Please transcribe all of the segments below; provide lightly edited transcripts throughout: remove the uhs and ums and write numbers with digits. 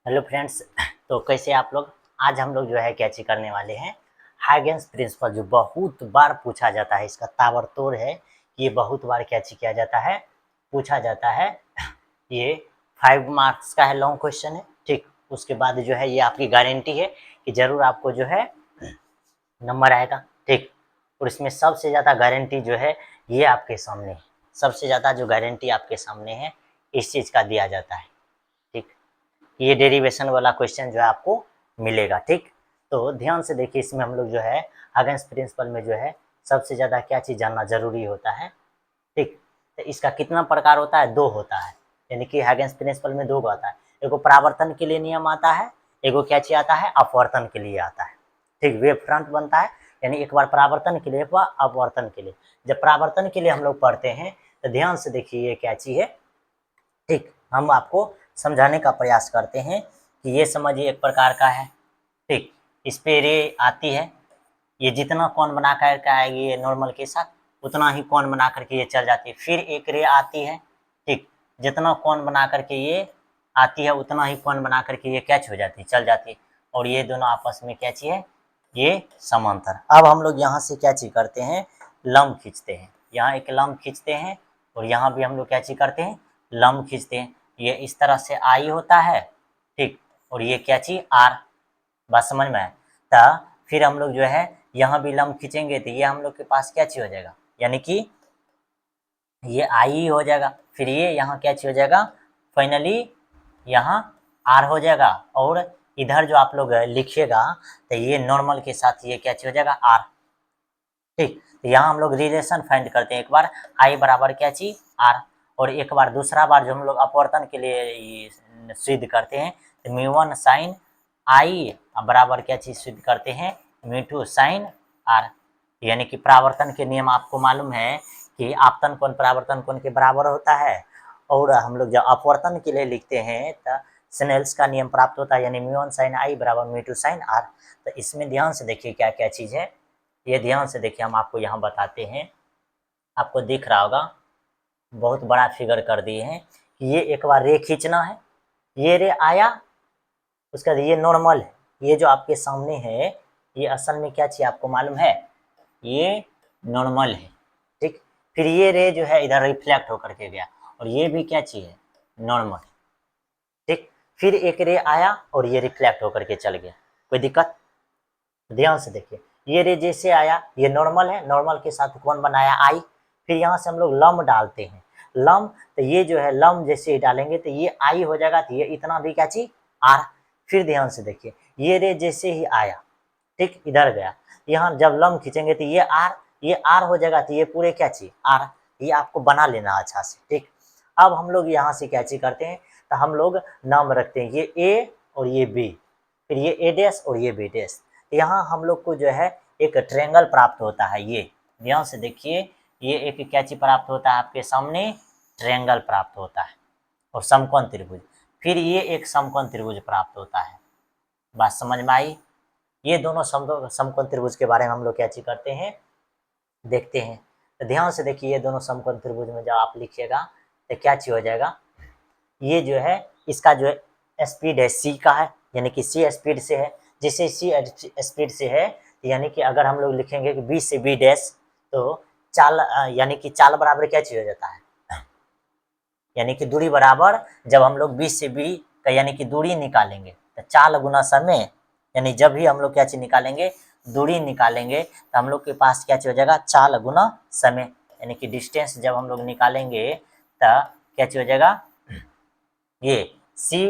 Hello friends. तो कैसे आप लोग। आज हम लोग जो है कैची करने वाले हैं हाइगेंस प्रिंसिपल, जो बहुत बार पूछा जाता है। इसका ताबड़तोड़ है, ये बहुत बार कैची किया जाता है, पूछा जाता है। ये 5 मार्क्स का है, लॉन्ग क्वेश्चन है। ठीक, उसके बाद जो है ये आपकी गारंटी है कि जरूर आपको जो है नंबर आएगा। ठीक, और इसमें सबसे ज़्यादा गारंटी जो है ये आपके सामने है। सबसे ज़्यादा जो गारंटी आपके सामने है इस चीज़ का दिया जाता है। ठीक, ये डेरिवेशन वाला क्वेश्चन जो है आपको मिलेगा। ठीक, तो ध्यान से देखिए, इसमें हम लोग जो है हाइगेंस प्रिंसिपल में जो है सबसे ज़्यादा क्या चीज़ जानना जरूरी होता है। ठीक, तो इसका कितना प्रकार होता है? 2 होता है, यानी कि हाइगेंस प्रिंसिपल में 2 आता है। एगो परावर्तन के लिए नियम आता है, एगो क्या चीज आता है? अपवर्तन के लिए आता है। ठीक, वेव फ्रंट बनता है, यानी एक बार परावर्तन के लिए, एक बार अपवर्तन के लिए। जब परावर्तन के लिए हम लोग पढ़ते हैं तो ध्यान से देखिए ये क्या चीज है। ठीक, हम आपको समझाने का प्रयास करते हैं कि ये समझिए एक प्रकार का है। ठीक, इस पे रे आती है, ये जितना कौन बना कर आएगी ये नॉर्मल के साथ, उतना ही कौन बना करके ये चल जाती है। फिर एक रे आती है। ठीक, जितना कौन बना करके ये आती है उतना ही कौन बना करके ये कैच हो जाती है, चल जाती है। और ये दोनों आपस में क्या चीज है? ये समांतर। अब हम लोग यहाँ से क्या चीज करते हैं? लंब खींचते हैं। यहाँ एक लंब खींचते हैं और यहाँ भी हम लोग क्या चीज करते हैं? लंब खींचते हैं। ये इस तरह से आई होता है। ठीक, और ये क्या चीज? आर। बात समझ में आए? तो फिर हम लोग जो है यहाँ भी लंब खींचेंगे तो ये हम लोग के पास क्या चीज हो जाएगा? यानी कि ये आई ही हो जाएगा। फिर ये यहाँ क्या चीज हो जाएगा? फाइनली यहाँ आर हो जाएगा। और इधर जो आप लोग लिखिएगा तो ये नॉर्मल के साथ ये क्या चीज हो जाएगा? आर। ठीक, तो यहाँ हम लोग रिलेशन फाइंड करते हैं। एक बार आई बराबर क्या चीज? आर। और एक बार दूसरा बार जो हम लोग अपवर्तन के लिए सिद्ध करते हैं तो म्यू1 साइन आई बराबर क्या चीज सिद्ध करते हैं? म्यू2 साइन आर। यानी कि परावर्तन के नियम आपको मालूम है कि आपतन कोण परावर्तन कोण के बराबर होता है। और हम लोग जब अपवर्तन के लिए लिखते हैं तो स्नेल्स का नियम प्राप्त होता है, यानी म्यू1 साइन आई बराबर म्यू2 साइन आर। तो इसमें ध्यान से देखिए क्या क्या चीज है। ये ध्यान से देखिए, हम आपको यहाँ बताते हैं। आपको दिख रहा होगा, बहुत बड़ा फिगर कर दिए हैं कि ये एक बार रे खींचना है। ये रे आया, उसके बाद ये नॉर्मल है। ये जो आपके सामने है ये असल में क्या चाहिए आपको मालूम है? ये नॉर्मल है। ठीक, फिर ये रे जो है इधर रिफ्लेक्ट होकर के गया और ये भी क्या चाहिए? नॉर्मल। ठीक, फिर एक रे आया और ये रिफ्लेक्ट होकर के चल गया। कोई दिक्कत? ध्यान से देखिए, ये रे जैसे आया ये नॉर्मल है, नॉर्मल के साथ कौन बनाया? आई। फिर यहाँ से हम लोग लंब डालते हैं। लंब, तो ये जो है लंब जैसे ही डालेंगे तो ये आई हो जाएगा, तो ये इतना भी क्या चीज? आर। फिर ध्यान से देखिए, ये रे जैसे ही आया, ठीक, इधर गया, यहाँ जब लंब खींचेंगे तो ये आर हो जाएगा, तो ये पूरे क्या चीज? आर। ये आपको बना लेना अच्छा से। ठीक, अब हम लोग यहाँ से क्या चीज करते हैं? तो हम लोग नाम रखते हैं, ये ए और ये बी, फिर ये ए डैश और ये बी डैश। यहाँ हम लोग को जो है एक ट्रायंगल प्राप्त होता है। ये ध्यान से देखिए, ये एक क्या चीज प्राप्त होता है आपके सामने? ट्रायंगल प्राप्त होता है और समकोण त्रिभुज। फिर ये एक समकोण त्रिभुज प्राप्त होता है। बात समझ में आई? ये दोनों समकोण त्रिभुज के बारे में हम लोग क्या चीज करते हैं? देखते हैं। तो ध्यान से देखिए, ये दोनों समकोण त्रिभुज में जब आप लिखिएगा तो क्या चीज हो जाएगा? ये जो है इसका जो है स्पीड है सी का है, यानी कि सी स्पीड से है। जैसे सी स्पीड से है, यानी कि अगर हम लोग लिखेंगे कि बी से बी डैश, तो चाल यानी कि चाल बराबर क्या चीज हो जाता है? यानी कि दूरी बराबर, जब हम लोग बी से बी का यानी कि दूरी निकालेंगे तो चाल गुना समय, यानी जब भी हम लोग क्या चीज निकालेंगे? दूरी निकालेंगे तो हम लोग के पास क्या चीज हो जाएगा? चाल गुना समय। यानी कि डिस्टेंस जब हम लोग निकालेंगे तो क्या चीज हो जाएगा? ये सी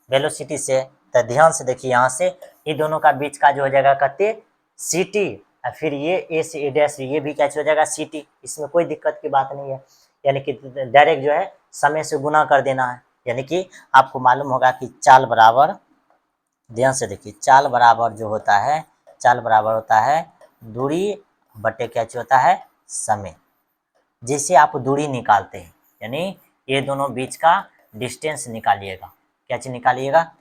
वेलोसिटी से। तो ध्यान से देखिए, यहाँ से ये दोनों का बीच का जो हो जाएगा कहते सी टी, और फिर ये ए से ए डैश ये भी क्या हो जाएगा? C T. इसमें कोई दिक्कत की बात नहीं है, यानी कि डायरेक्ट जो है समय से गुना कर देना है। यानी कि आपको मालूम होगा कि चाल बराबर, ध्यान से देखिए, चाल बराबर जो होता है, चाल बराबर होता है दूरी बटे क्या होता है? समय। जैसे आप दूरी निकालते हैं, यानी ये दोनों बीच का डिस्टेंस निकालिएगा। क्या चीज निकालिएगा?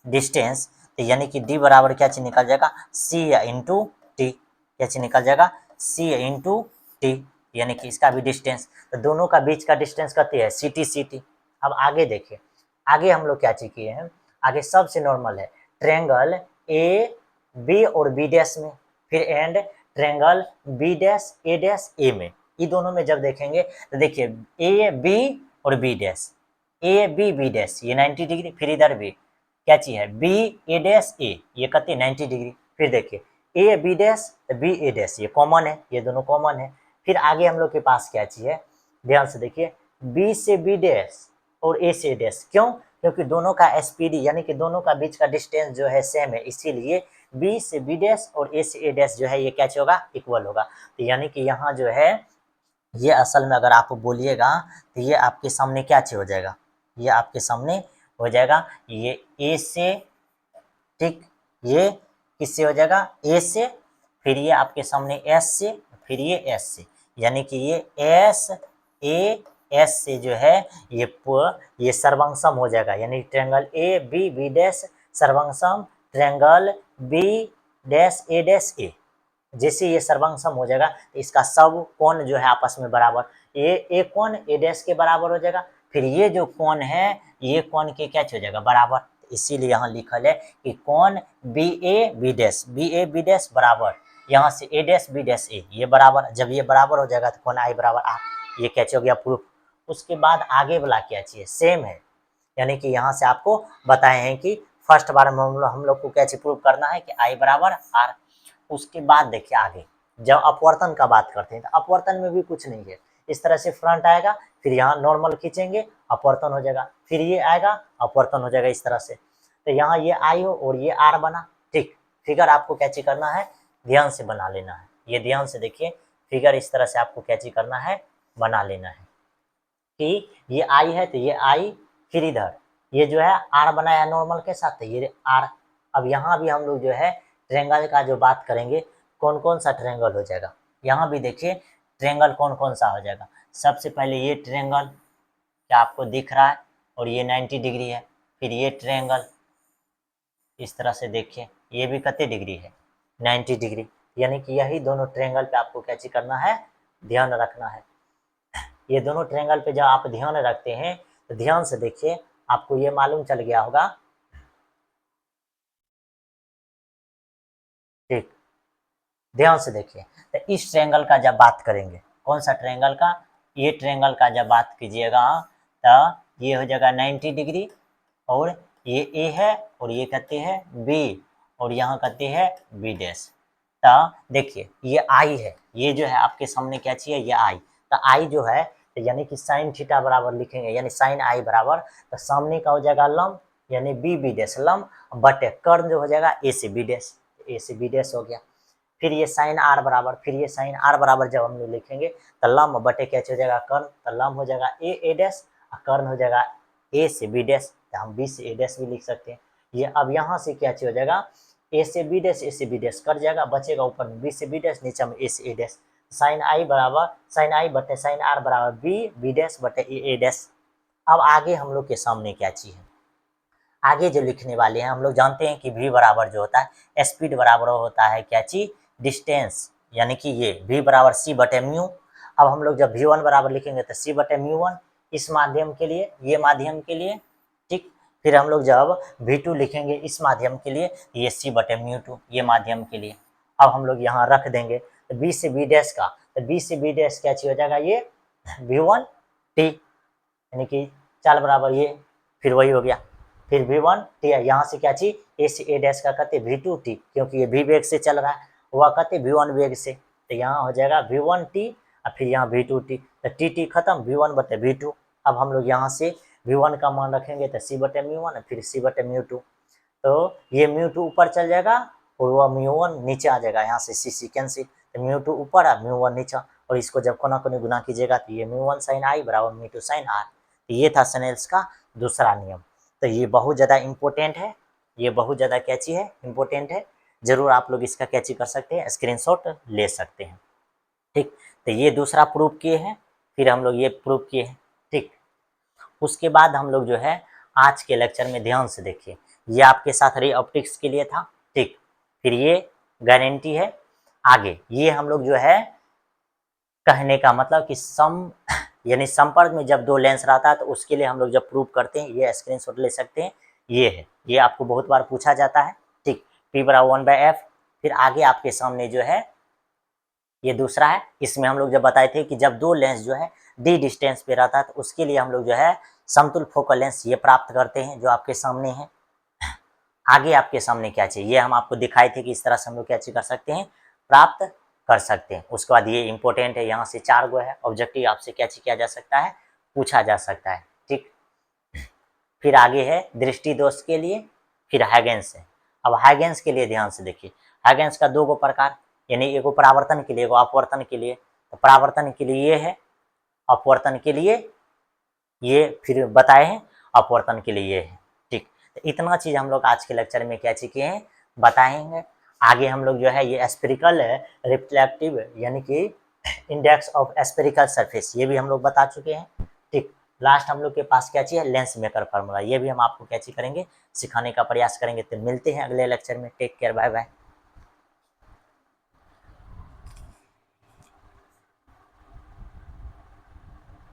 डिस्टेंस। तो यानी कि डी बराबर क्या चीज निकल जाएगा? सी या इंटू टी। क्या चीज निकल जाएगा? सी या इंटू टी, यानी कि इसका भी डिस्टेंस। तो दोनों का बीच का डिस्टेंस कहते हैं सी टी सी टी। अब आगे देखिए, आगे हम लोग क्या चीज किए हैं, आगे सबसे नॉर्मल है ट्रायंगल ए बी और बी डैश में, फिर and triangle B dash A में। ये दोनों में जब देखेंगे तो देखिए ए बी और B dash, A B dash ये 90 डिग्री, फिर इधर भी क्या चीज है बी ए डैश ए, ये कहते हैं 90 डिग्री। फिर देखिए A B dash B A dash, ये कॉमन है, ये दोनों कॉमन है। फिर आगे हम लोग के पास क्या चीज है, ध्यान से देखिए बी से बी डैश और ए से डैश, क्यों, क्योंकि दोनों का एसपीडी यानी कि दोनों का बीच का डिस्टेंस जो है सेम है, इसीलिए बी से बी डैश और ए से ए डैश जो है ये क्या होगा, इक्वल होगा। तो यानी कि यहाँ जो है ये असल में अगर आप बोलिएगा तो ये आपके सामने क्या चीज हो जाएगा, ये आपके सामने हो जाएगा ये ए से, ठीक, ये किससे हो जाएगा ए से, फिर ये आपके सामने एस से, फिर ये एस से, यानी कि ये एस ए एस से जो है ये सर्वंगसम हो जाएगा, यानी ट्रायंगल ए बी डैश सर्वंगसम ट्रायंगल बी डैश ए। जैसे ये सर्वंगसम हो जाएगा इसका सब कोण जो है आपस में बराबर, ए कोण ए डैश के बराबर हो जाएगा, फिर ये जो कोण है ये कोण के क्या हो जाएगा बराबर, इसीलिए यहाँ लिखल है कि कोण बी ए बी डैश बराबर, यहाँ से ए डैश बी डैश ए ये बराबर, जब ये बराबर हो जाएगा तो कोण आई बराबर आ, ये क्या हो गया प्रूफ। उसके बाद आगे वाला क्या चाहिए, सेम है, यानी कि यहाँ से आपको बताए हैं कि फर्स्ट बार में हम लोग को क्या प्रूव करना है कि आई बराबर आर। उसके बाद देखिए आगे जब अपवर्तन का बात करते हैं तो अपवर्तन में भी कुछ नहीं है, इस तरह से फ्रंट आएगा, फिर यहाँ नॉर्मल खींचेंगे अपवर्तन हो जाएगा, फिर ये आएगा अपवर्तन हो जाएगा इस तरह से। तो यहाँ ये आई हो और ये आर बना, ठीक, फिगर आपको कैची करना है, ध्यान से बना लेना है, ये ध्यान से देखिए फिगर इस तरह से आपको कैची करना है, बना लेना है कि ये आई है तो ये आई, फिर इधर ये जो है आर बनाया नॉर्मल के साथ, तो ये आर। अब यहाँ भी हम लोग जो है ट्रायंगल का जो बात करेंगे कौन कौन सा ट्रायंगल हो जाएगा, यहाँ भी देखिए ट्रायंगल कौन कौन सा हो जाएगा। सबसे पहले ये ट्रायंगल क्या आपको दिख रहा है और ये 90 डिग्री है, फिर ये ट्रायंगल इस तरह से देखिए ये भी कितने डिग्री है 90 डिग्री, यानी कि यही दोनों ट्रायंगल पे आपको क्या चीज करना है, ध्यान रखना है। ये दोनों ट्रायंगल पे जब आप ध्यान रखते हैं तो ध्यान से देखिए आपको ये मालूम चल गया होगा, ठीक, ध्यान से देखिए। तो इस ट्रायंगल का जब बात करेंगे, कौन सा ट्रायंगल का, ये ट्रायंगल का जब बात कीजिएगा तो ये हो जाएगा 90 डिग्री, और ये ए है और ये कहते हैं बी, और यहाँ कहते हैं बी डैश। तो देखिए ये आई है, ये जो है आपके सामने क्या चाहिए, ये आई, तो आई जो है तो यानी कि साइन थीटा बराबर लिखेंगे, यानी साइन आई बराबर, तो सामने का हो जाएगा लंब यानी बी डैश लंब बटे कर्ण जो हो जाएगा ए से बी डैश हो गया। फिर ये साइन आर बराबर, फिर ये साइन आर बराबर जब हम लोग लिखेंगे तो लंब बटे क्या हो जाएगा कर्ण, तो लंब हो जाएगा ए डैश और कर्ण हो जाएगा ए से बी डैश, तो हम बी से ए डैश भी लिख सकते हैं। ये अब यहाँ से क्या हो जाएगा ए से बी डैश कट जाएगा, बचेगा ऊपर में बी से बी डैश, नीचे में ए से ए डैश, साइन आई बराबर साइन आई बटे साइन आर बराबर बी डैश बटे ए डैश। अब आगे हम लोग के सामने क्या चीज है, आगे जो लिखने वाले हैं हम लोग जानते हैं कि v बराबर जो होता है स्पीड बराबर होता है क्या चीज, डिस्टेंस, यानी कि ये v बराबर सी बटे म्यू। अब हम लोग जब v1 बराबर लिखेंगे तो सी बटे म्यू1 इस माध्यम के लिए, ये माध्यम के लिए, ठीक, फिर हम लोग जब v2 लिखेंगे इस माध्यम के लिए, ये सी बटे म्यू2 ये माध्यम के लिए। अब हम लोग यहाँ रख देंगे तो b से b डैश का, तो b से b डैश क्या चीज हो जाएगा, ये v1 t, यानी कि चाल बराबर ये, फिर वही हो गया, फिर v1 t है, यहाँ से क्या चीज ए से ए डैश का कहते v2 t, क्योंकि ये v वेग से चल रहा है, वह कहते v1 वेग से, तो यहाँ हो जाएगा v1 t और फिर यहाँ v2 t, तो टी खत्म v1 बटे v2। अब हम लोग यहाँ से v1 का मान रखेंगे तो c बटे म्यू1 फिर c बटे म्यू2, तो ये म्यू2 ऊपर चल जाएगा और वह म्यू1 नीचे आ जाएगा, यहाँ से सी कैंसिल, तो म्यू2 ऊपर है म्यू1 नीचे, और इसको जब कोना कोनी गुना कीजिएगा तो ये म्यू1 साइन आई बराबर म्यू2 साइन आर। ये था स्नेल्स का दूसरा नियम। तो ये बहुत ज़्यादा इम्पोर्टेंट है, ये बहुत ज़्यादा कैची है, इम्पोर्टेंट है, ज़रूर आप लोग इसका कैची कर सकते हैं, स्क्रीनशॉट ले सकते हैं, ठीक। तो ये दूसरा प्रूफ किए हैं, फिर हम लोग ये प्रूफ किए हैं, ठीक। उसके बाद हम लोग जो है आज के लेक्चर में ध्यान से देखिए, ये आपके साथ रे ऑप्टिक्स के लिए था, ठीक, फिर ये गारंटी है। आगे ये हम लोग जो है कहने का मतलब कि सम यानी संपर्क में जब दो लेंस रहता है तो उसके लिए हम लोग जब प्रूव करते हैं, ये स्क्रीनशॉट ले सकते हैं, ये है, ये आपको बहुत बार पूछा जाता है। ठीक, P बराबर 1/f। फिर आगे आपके सामने जो है ये दूसरा है, इसमें हम लोग जब बताए थे कि जब दो लेंस जो है डी डिस्टेंस पे रहता है तो उसके लिए हम लोग जो है समतुल फोकल लेंस ये प्राप्त करते हैं, जो आपके सामने है। आगे आपके सामने क्या चाहिए, ये हम आपको दिखाए थे कि इस तरह से हम लोग क्या चीज कर सकते हैं, प्राप्त कर सकते हैं। उसके बाद ये इंपॉर्टेंट है, यहाँ से 4 गो है ऑब्जेक्टिव, आपसे क्या चीज किया जा सकता है, पूछा जा सकता है। ठीक, फिर आगे है दृष्टि दोष के लिए, फिर हाइगेंस है। अब हाइगेंस के लिए ध्यान से देखिए, हाइगेंस का 2 गो प्रकार, यानी एगो परावर्तन के लिए, एगो अपवर्तन के लिए। तो परावर्तन के लिए ये है, अपवर्तन के लिए ये फिर बताए हैं, अपवर्तन के लिए ये है। ठीक, तो इतना चीज हम लोग आज के लेक्चर में क्या किए हैं, बताएंगे। आगे हम लोग जो है ये स्फेरिकल रिफ्लेक्टिव यानी कि इंडेक्स ऑफ स्फेरिकल सरफेस, ये भी हम लोग बता चुके हैं। ठीक, लास्ट हम लोग के पास क्या चाहिए, लेंस मेकर फार्मूला, ये भी हम आपको क्या करेंगे, सिखाने का प्रयास करेंगे। तो मिलते हैं अगले लेक्चर में। Take care, bye bye.